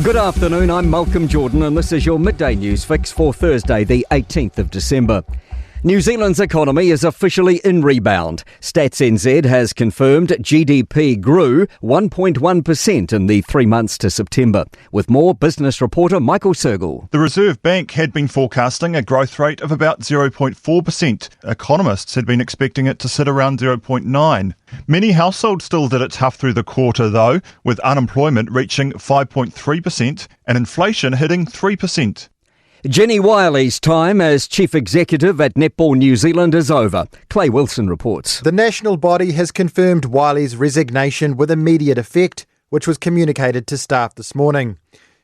Good afternoon, I'm Malcolm Jordan and this is your Midday News Fix for Thursday the 18th of December. New Zealand's economy is officially in rebound. Stats NZ has confirmed GDP grew 1.1% in the 3 months to September. With more, business reporter Michael Sergel. The Reserve Bank had been forecasting a growth rate of about 0.4%. Economists had been expecting it to sit around 0.9%. Many households still did it tough through the quarter though, with unemployment reaching 5.3% and inflation hitting 3%. Jenny Wiley's time as Chief Executive at Netball New Zealand is over. Clay Wilson reports. The national body has confirmed Wiley's resignation with immediate effect, which was communicated to staff this morning.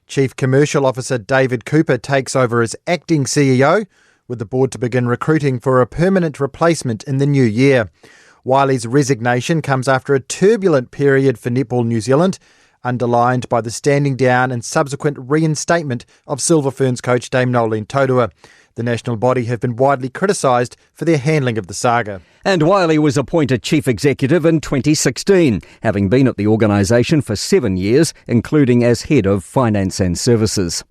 Chief Commercial Officer David Cooper takes over as acting CEO, with the board to begin recruiting for a permanent replacement in the new year. Wiley's resignation comes after a turbulent period for Netball New Zealand, underlined by the standing down and subsequent reinstatement of Silver Ferns coach Dame Nolene Taurua. The national body have been widely criticised for their handling of the saga. And Wiley was appointed Chief Executive in 2016, having been at the organisation for 7 years, including as Head of Finance and Services.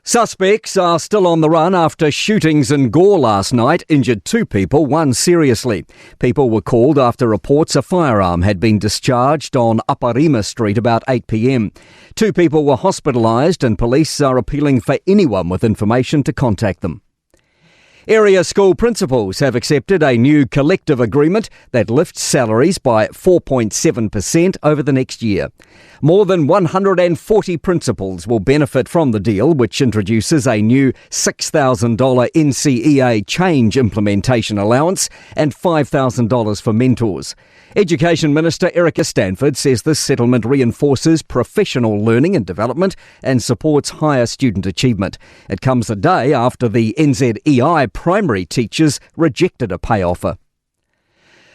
Suspects are still on the run after shootings in Gore last night injured 2 people, 1 seriously. People were called after reports a firearm had been discharged on Aparima Street about 8 p.m. 2 people were hospitalised and police are appealing for anyone with information to contact them. Area school principals have accepted a new collective agreement that lifts salaries by 4.7% over the next year. More than 140 principals will benefit from the deal, which introduces a new $6,000 NCEA change implementation allowance and $5,000 for mentors. Education Minister Erica Stanford says this settlement reinforces professional learning and development and supports higher student achievement. It comes a day after the NZEI primary teachers rejected a pay offer.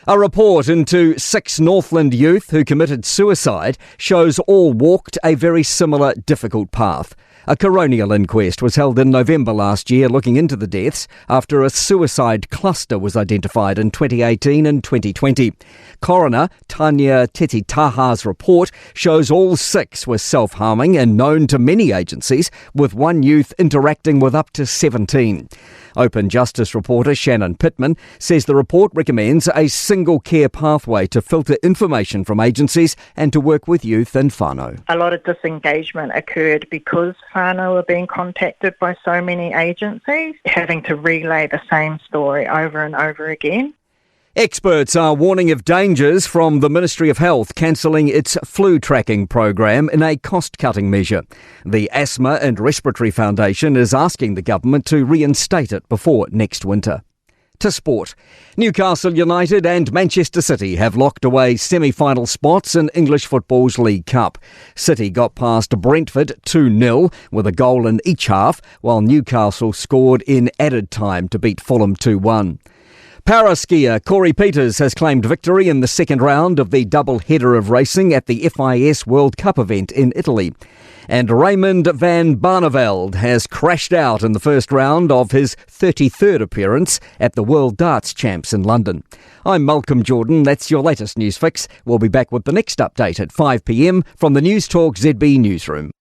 A report into 6 Northland youth who committed suicide shows all walked a very similar difficult path. A coronial inquest was held in November last year looking into the deaths after a suicide cluster was identified in 2018 and 2020. Coroner Tanya Tetitaha's report shows all 6 were self-harming and known to many agencies, with one youth interacting with up to 17. Open Justice reporter Shannon Pittman says the report recommends a single care pathway to filter information from agencies and to work with youth and whānau. A lot of disengagement occurred because whānau are being contacted by so many agencies, having to relay the same story over and over again. Experts are warning of dangers from the Ministry of Health cancelling its flu tracking program in a cost-cutting measure. The Asthma and Respiratory Foundation is asking the government to reinstate it before next winter. To sport. Newcastle United and Manchester City have locked away semi-final spots in English football's League Cup. City got past Brentford 2-0 with a goal in each half, while Newcastle scored in added time to beat Fulham 2-1. Paraskier Corey Peters has claimed victory in the second round of the double header of racing at the FIS World Cup event in Italy. And Raymond van Barneveld has crashed out in the first round of his 33rd appearance at the World Darts Champs in London. I'm Malcolm Jordan. That's your latest news fix. We'll be back with the next update at 5 p.m. from the Newstalk ZB newsroom.